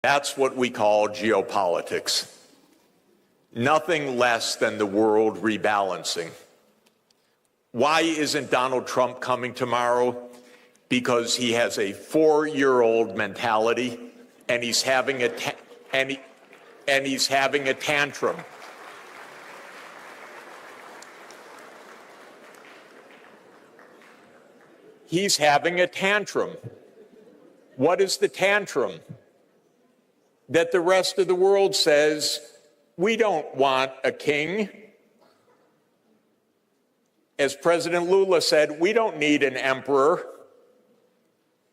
That's what we call geopolitics. Nothing less than the world rebalancing. Why isn't Donald Trump coming tomorrow? Because he has a 4-year-old mentality, and he's having a tantrum. He's having a tantrum. What is the tantrum? That the rest of the world says, we don't want a king. As President Lula said, we don't need an emperor.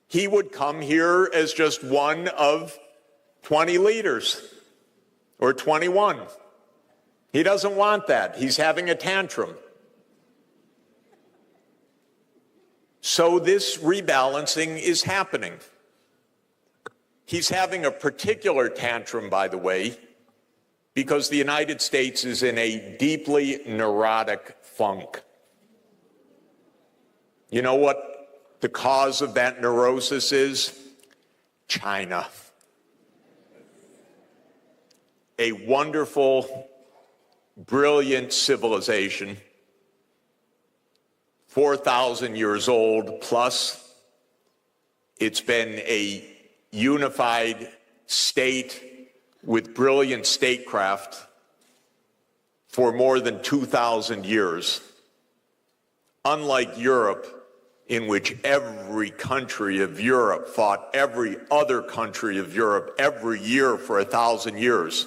He would come here as just one of 20 leaders, or 21. He doesn't want that. He's having a tantrum. So this rebalancing is happening. He's having a particular tantrum, by the way, because the United States is in a deeply neurotic funk. You know what the cause of that neurosis is? China. A wonderful, brilliant civilization, 4,000 years old plus. It's been a unified state with brilliant statecraft for more than 2,000 years. Unlike Europe, in which every country of Europe fought every other country of Europe every year for 1,000 years.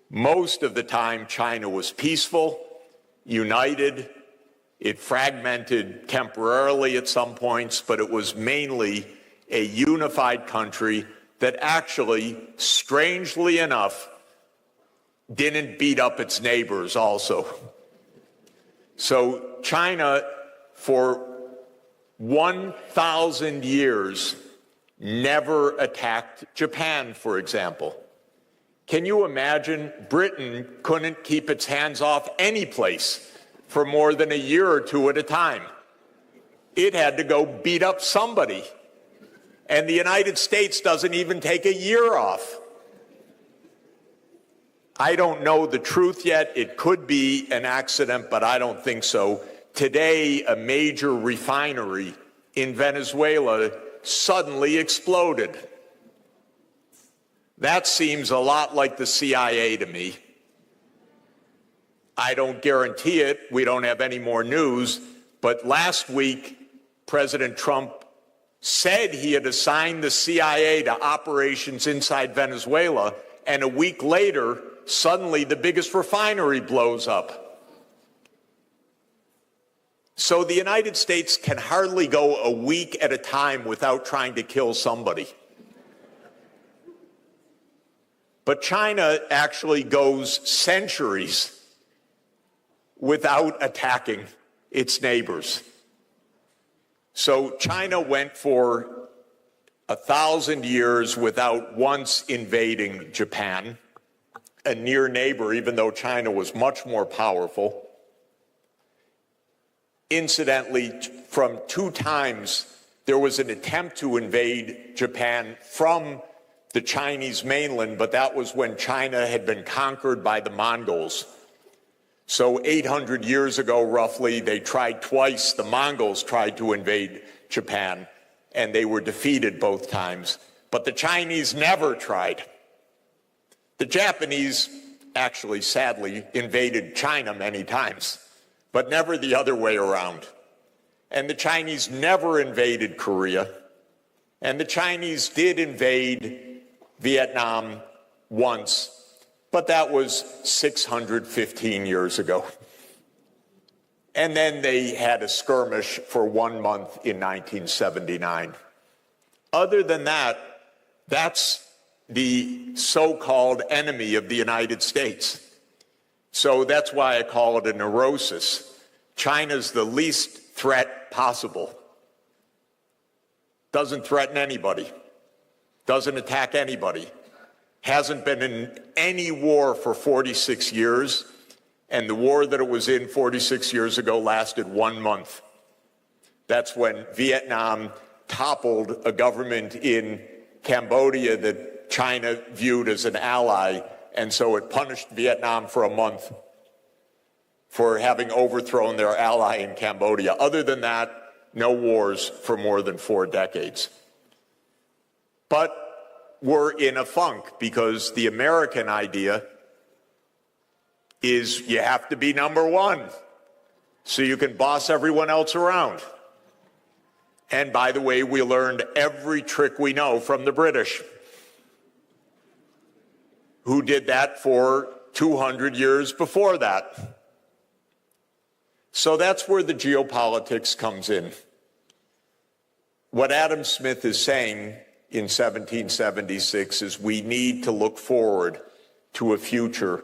Most of the time, China was peaceful, united. It fragmented temporarily at some points, but it was mainly a unified country that actually, strangely enough, didn't beat up its neighbors also. So China, for 1,000 years, never attacked Japan, for example. Can you imagine? Britain couldn't keep its hands off any place for more than a year or two at a time. It had to go beat up somebody. And the United States doesn't even take a year off. I don't know the truth yet. It could be an accident, but I don't think so. Today, a major refinery in Venezuela suddenly exploded. That seems a lot like the CIA to me. I don't guarantee it. We don't have any more news. But last week, President Trump said he had assigned the CIA to operations inside Venezuela, and a week later, suddenly the biggest refinery blows up. So the United States can hardly go a week at a time without trying to kill somebody. But China actually goes centuries without attacking its neighbors. So China went for 1,000 years without once invading Japan, a near neighbor, even though China was much more powerful. Incidentally, from 2 times, there was an attempt to invade Japan from the Chinese mainland, but that was when China had been conquered by the Mongols. So 800 years ago, roughly, they tried twice. The Mongols tried to invade Japan, and they were defeated both times. But the Chinese never tried. The Japanese actually, sadly, invaded China many times, but never the other way around. And the Chinese never invaded Korea. And the Chinese did invade Vietnam once, but that was 615 years ago. And then they had a skirmish for 1 month in 1979. Other than that, that's the so-called enemy of the United States. So that's why I call it a neurosis. China's the least threat possible. Doesn't threaten anybody. Doesn't attack anybody. Hasn't been in any war for 46 years, and the war that it was in 46 years ago lasted 1 month. That's when Vietnam toppled a government in Cambodia that China viewed as an ally, and so it punished Vietnam for a month for having overthrown their ally in Cambodia. Other than that, no wars for more than 4 decades. But we're in a funk because the American idea is you have to be number one so you can boss everyone else around. And by the way, we learned every trick we know from the British, who did that for 200 years before that. So that's where the geopolitics comes in. What Adam Smith is saying in 1776 is we need to look forward to a future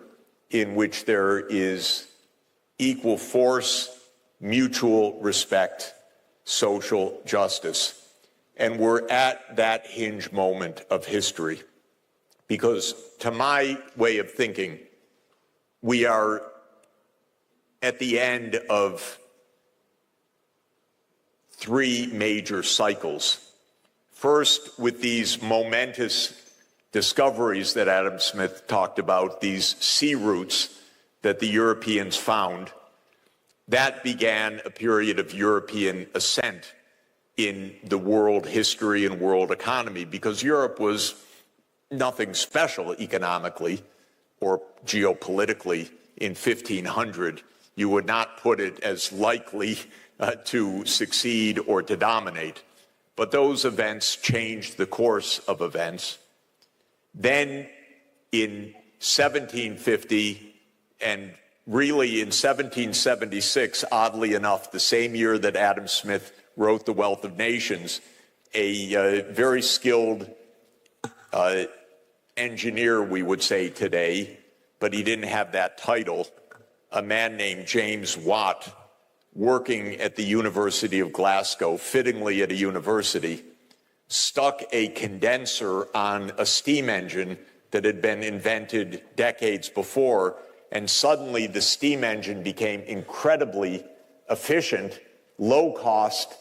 in which there is equal force, mutual respect, social justice. And we're at that hinge moment of history. Because to my way of thinking, we are at the end of 3 major cycles. First, with these momentous discoveries that Adam Smith talked about, these sea routes that the Europeans found, that began a period of European ascent in the world history and world economy, because Europe was nothing special economically or geopolitically in 1500. You would not put it as likely to succeed or to dominate. But those events changed the course of events. Then in 1750 and really in 1776, oddly enough, the same year that Adam Smith wrote The Wealth of Nations, a very skilled engineer, we would say today, but he didn't have that title, a man named James Watt, working at the University of Glasgow, fittingly at a university, stuck a condenser on a steam engine that had been invented decades before, and suddenly the steam engine became incredibly efficient, low cost,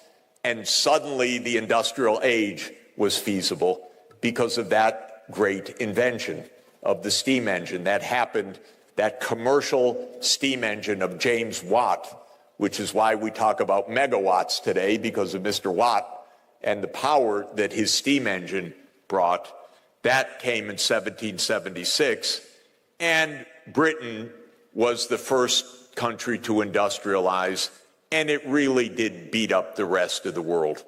and suddenly the industrial age was feasible because of that great invention of the steam engine. That happened, that commercial steam engine of James Watt, which is why we talk about megawatts today, because of Mr. Watt and the power that his steam engine brought. That came in 1776, and Britain was the first country to industrialize, and it really did beat up the rest of the world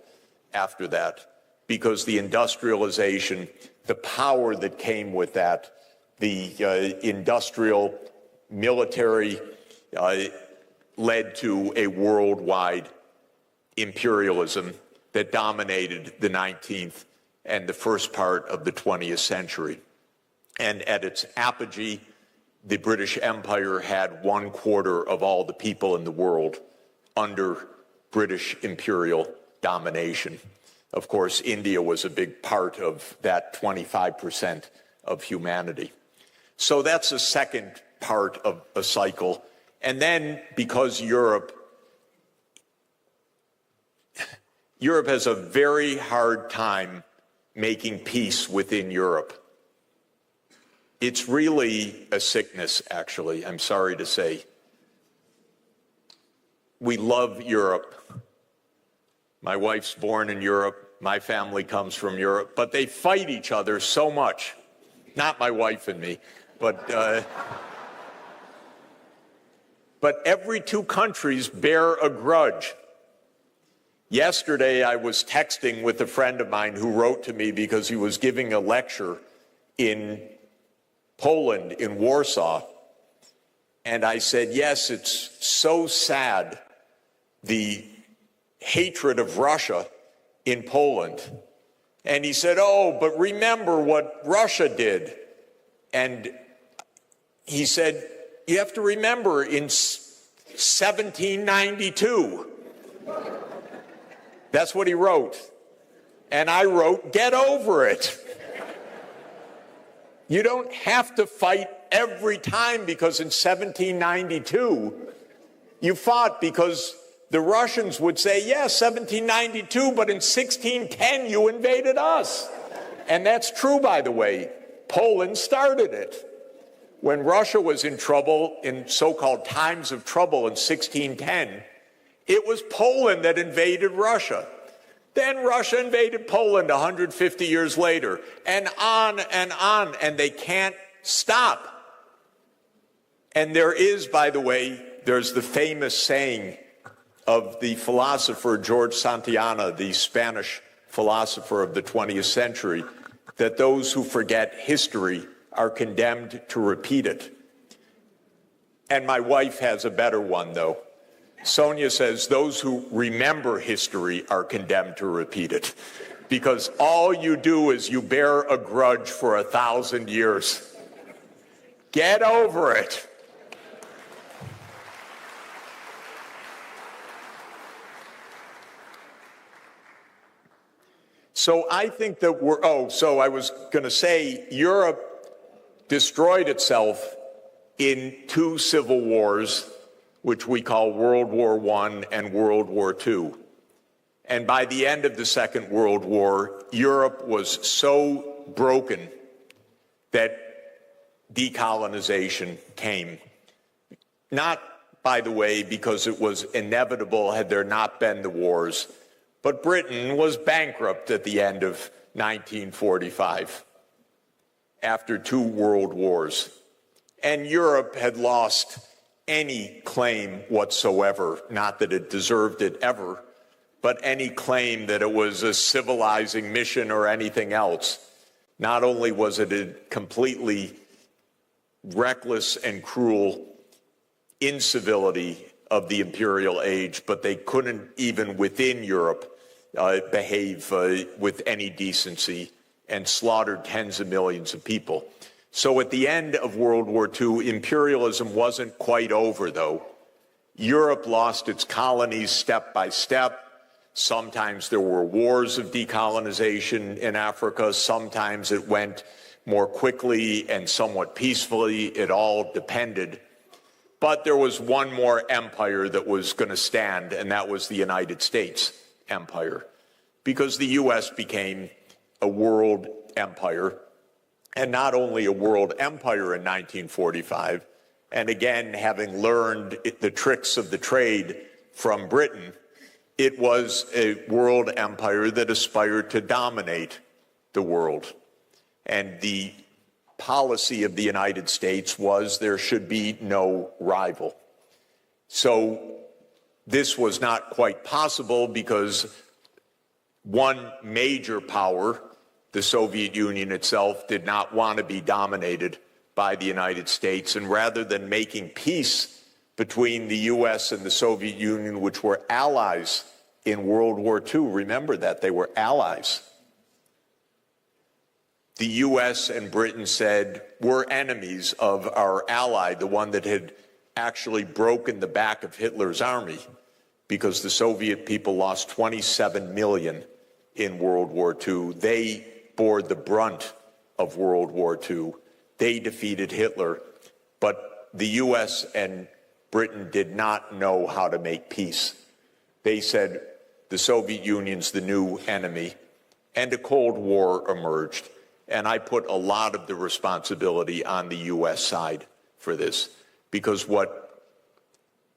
after that, because the industrialization, the power that came with that, the industrial military led to a worldwide imperialism that dominated the 19th and the first part of the 20th century. And at its apogee, the British Empire had 1/4 of all the people in the world under British imperial domination. Of course, India was a big part of that 25% of humanity. So that's a second part of a cycle. And then, because Europe has a very hard time making peace within Europe. It's really a sickness, actually, I'm sorry to say. We love Europe. My wife's born in Europe. My family comes from Europe. But they fight each other so much. Not my wife and me, but every 2 countries bear a grudge. Yesterday, I was texting with a friend of mine who wrote to me because he was giving a lecture in Poland, in Warsaw. And I said, yes, it's so sad, the hatred of Russia in Poland. And he said, oh, but remember what Russia did. And he said, you have to remember in 1792. That's what he wrote. And I wrote, get over it. You don't have to fight every time, because in 1792, you fought because the Russians would say, yes, 1792, but in 1610, you invaded us. And that's true, by the way. Poland started it. When Russia was in trouble, in so-called times of trouble in 1610, it was Poland that invaded Russia. Then Russia invaded Poland 150 years later, and on, and they can't stop. And there is, by the way, there's the famous saying of the philosopher George Santayana, the Spanish philosopher of the 20th century, that those who forget history are condemned to repeat it. And my wife has a better one, though. Sonia says those who remember history are condemned to repeat it, because all you do is you bear a grudge for 1,000 years. Get over it. So I think that so I was going to say Europe destroyed itself in 2 civil wars, which we call World War I and World War II. And by the end of the Second World War, Europe was so broken that decolonization came. Not, by the way, because it was inevitable had there not been the wars, but Britain was bankrupt at the end of 1945 after 2 world wars. And Europe had lost any claim whatsoever, not that it deserved it ever, but any claim that it was a civilizing mission or anything else. Not only was it a completely reckless and cruel incivility of the imperial age, but they couldn't even within Europe behave with any decency and slaughtered tens of millions of people. So at the end of World War II, imperialism wasn't quite over, though. Europe lost its colonies step by step. Sometimes there were wars of decolonization in Africa. Sometimes it went more quickly and somewhat peacefully. It all depended. But there was one more empire that was going to stand, and that was the United States empire, because the U.S. became a world empire, and not only a world empire in 1945, and again, having learned the tricks of the trade from Britain, it was a world empire that aspired to dominate the world. And the policy of the United States was there should be no rival. So this was not quite possible because one major power, the Soviet Union itself, did not want to be dominated by the United States. And rather than making peace between the U.S. and the Soviet Union, which were allies in World War II, remember that, they were allies. The U.S. and Britain said, we're enemies of our ally, the one that had actually broken the back of Hitler's army, because the Soviet people lost 27 million in World War II. They bore the brunt of World War II. They defeated Hitler, but the U.S. and Britain did not know how to make peace. They said the Soviet Union's the new enemy, and a Cold War emerged. And I put a lot of the responsibility on the U.S. side for this, because what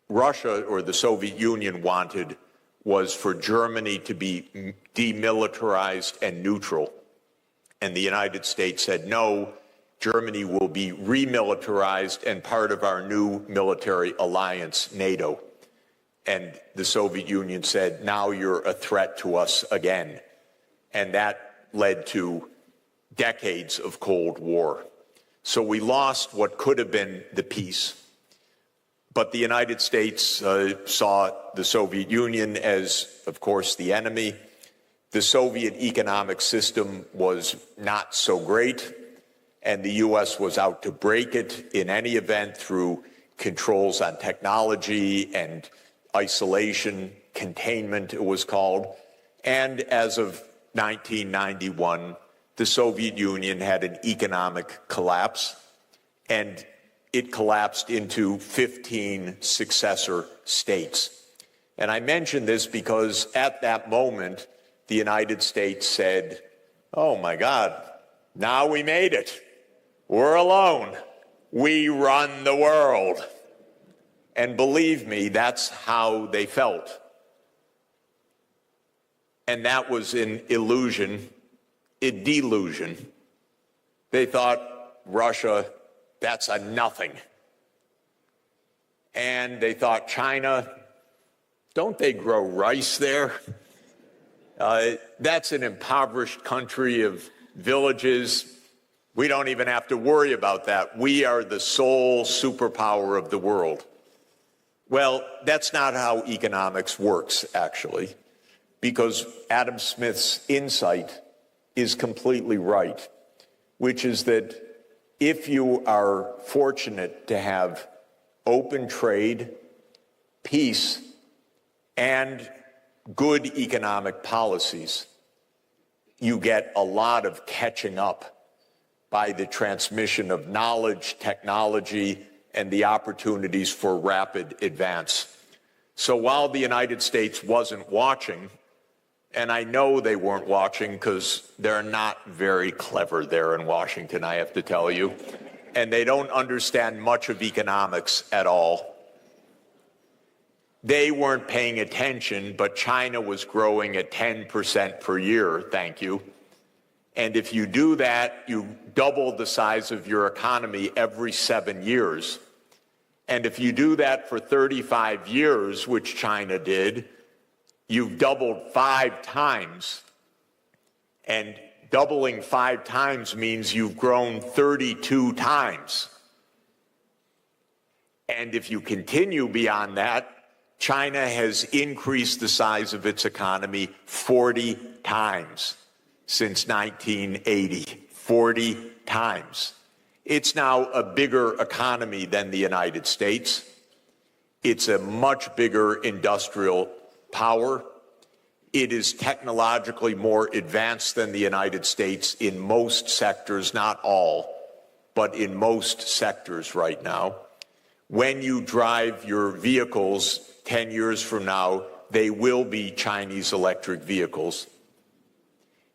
Russia or the Soviet Union wanted was for Germany to be demilitarized and neutral. And the United States said, no, Germany will be remilitarized and part of our new military alliance, NATO. And the Soviet Union said, now you're a threat to us again. And that led to decades of Cold War. So we lost what could have been the peace. But the United States saw the Soviet Union as, of course, the enemy. The Soviet economic system was not so great, and the U.S. was out to break it in any event through controls on technology and isolation, containment, it was called. And as of 1991, the Soviet Union had an economic collapse, and it collapsed into 15 successor states. And I mention this because at that moment, the United States said, Oh my God, now we made it. We're alone. We run the world. And believe me, that's how they felt. And that was an illusion, a delusion. They thought Russia, that's a nothing. And they thought China, don't they grow rice there? That's an impoverished country of villages. We don't even have to worry about that. We are the sole superpower of the world. Well, that's not how economics works, actually, because Adam Smith's insight is completely right, which is that if you are fortunate to have open trade, peace, and good economic policies, you get a lot of catching up by the transmission of knowledge, technology, and the opportunities for rapid advance. So while the United States wasn't watching, and I know they weren't watching because they're not very clever there in Washington, I have to tell you, and they don't understand much of economics at all. They weren't paying attention, but China was growing at 10% per year, thank you. And if you do that, you double the size of your economy every 7 years. And if you do that for 35 years, which China did, you've doubled 5 times. And doubling 5 times means you've grown 32 times. And if you continue beyond that, China has increased the size of its economy 40 times since 1980. 40 times. It's now a bigger economy than the United States. It's a much bigger industrial power. It is technologically more advanced than the United States in most sectors, not all, but in most sectors right now. When you drive your vehicles 10 years from now, they will be Chinese electric vehicles.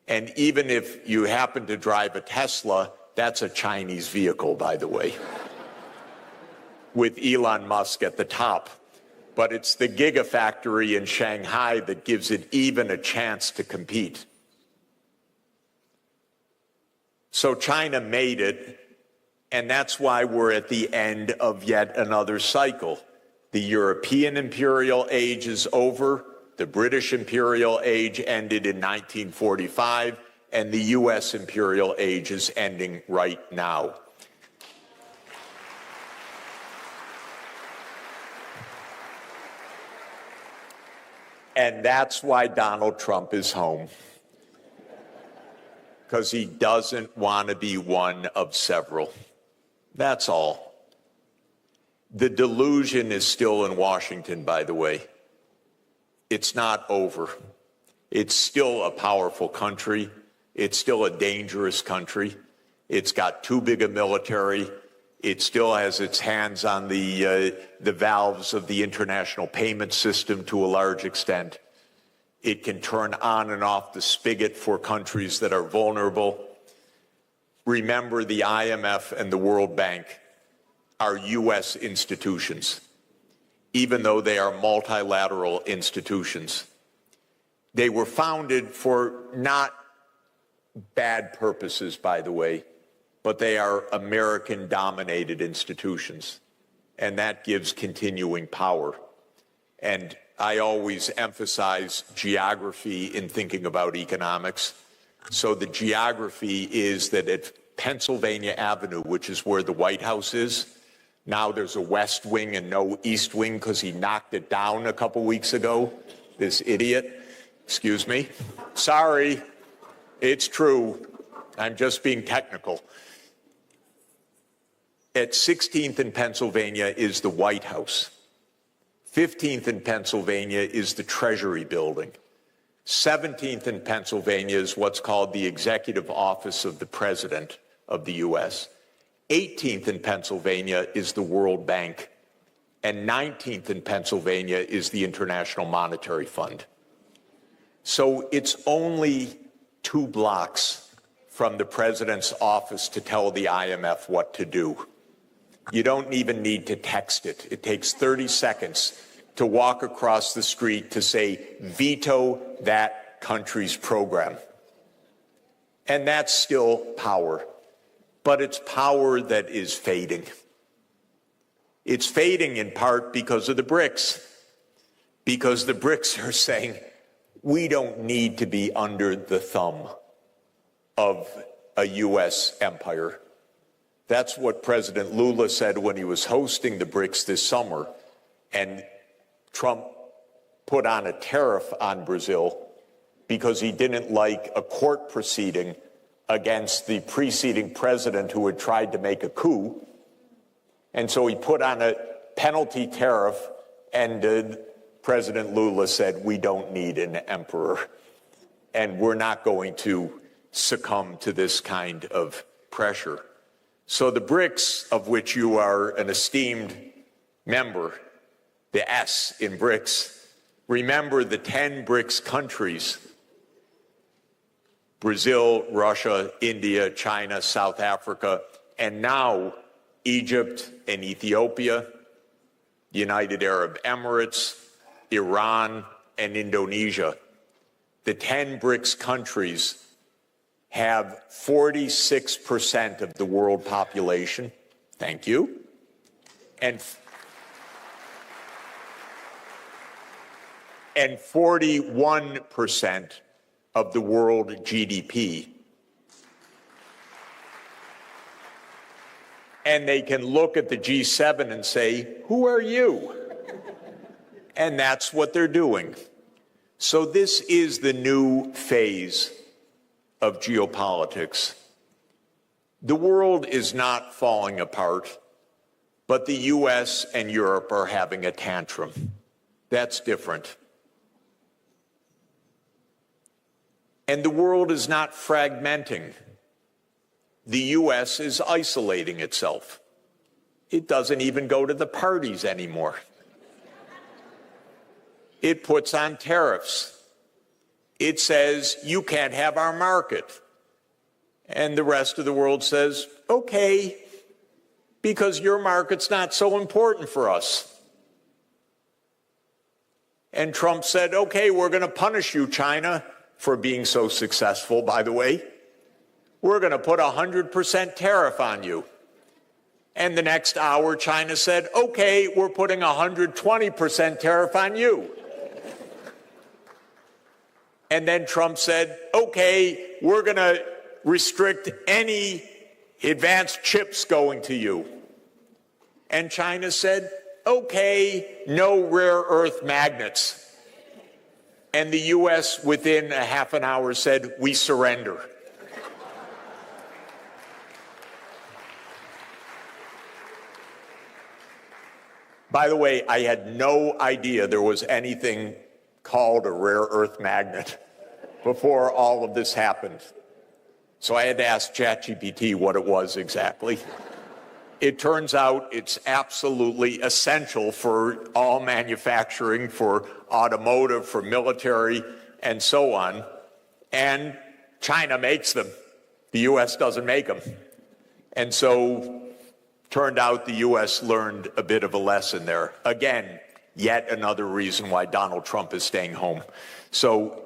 And even if you happen to drive a Tesla, that's a Chinese vehicle, by the way, with Elon Musk at the top. But it's the gigafactory in Shanghai that gives it even a chance to compete. So China made it, and that's why we're at the end of yet another cycle. The European imperial age is over. The British imperial age ended in 1945, and the U.S. imperial age is ending right now. And that's why Donald Trump is home, because he doesn't want to be one of several. That's all. The delusion is still in Washington, by the way. It's not over. It's still a powerful country. It's still a dangerous country. It's got too big a military. It still has its hands on the valves of the international payment system to a large extent. It can turn on and off the spigot for countries that are vulnerable. Remember, the IMF and the World Bank are U.S. institutions, even though they are multilateral institutions. They were founded for not bad purposes, by the way, but they are American-dominated institutions, and that gives continuing power. And I always emphasize geography in thinking about economics. So the geography is that at Pennsylvania Avenue, which is where the White House is, now there's a West Wing and no East Wing because he knocked it down a couple weeks ago, this idiot. Excuse me. Sorry, it's true. I'm just being technical. At 16th and Pennsylvania is the White House. 15th and Pennsylvania is the Treasury Building. 17th and Pennsylvania is what's called the Executive Office of the President of the U.S. 18th in Pennsylvania is the World Bank. And 19th in Pennsylvania is the International Monetary Fund. So it's only 2 blocks from the president's office to tell the IMF what to do. You don't even need to text it. It takes 30 seconds to walk across the street to say, veto that country's program. And that's still power. But it's power that is fading. It's fading in part because of the BRICS. Because the BRICS are saying, we don't need to be under the thumb of a U.S. empire. That's what President Lula said when he was hosting the BRICS this summer, and Trump put on a tariff on Brazil because he didn't like a court proceeding against the preceding president who had tried to make a coup. And so he put on a penalty tariff, and President Lula said, we don't need an emperor, and we're not going to succumb to this kind of pressure. So the BRICS, of which you are an esteemed member, the S in BRICS, remember the 10 BRICS countries, Brazil, Russia, India, China, South Africa, and now Egypt and Ethiopia, United Arab Emirates, Iran, and Indonesia. The 10 BRICS countries have 46% of the world population. Thank you. And 41% of the world GDP. And they can look at the G7 and say, who are you? And that's what they're doing. So this is the new phase of geopolitics. The world is not falling apart, but the US and Europe are having a tantrum. That's different. And the world is not fragmenting. The US is isolating itself. It doesn't even go to the parties anymore. It puts on tariffs. It says, you can't have our market. And the rest of the world says, okay, because your market's not so important for us. And Trump said, okay, we're going to punish you, China, for being so successful, by the way. We're going to put 100% tariff on you. And the next hour, China said, okay, we're putting 120% tariff on you. And then Trump said, okay, we're going to restrict any advanced chips going to you. And China said, okay, no rare earth magnets. And the U.S. within a half an hour said, we surrender. By the way, I had no idea there was anything called a rare earth magnet before all of this happened. So I had to ask ChatGPT what it was exactly. It turns out it's absolutely essential for all manufacturing, for automotive, for military, and so on. And China makes them. The U.S. doesn't make them. And so turned out the U.S. learned a bit of a lesson there. Again, yet another reason why Donald Trump is staying home. So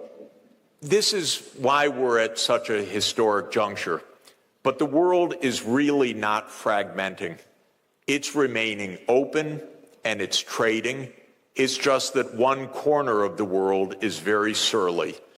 this is why we're at such a historic juncture. But the world is really not fragmenting. It's remaining open and it's trading. It's just that one corner of the world is very surly.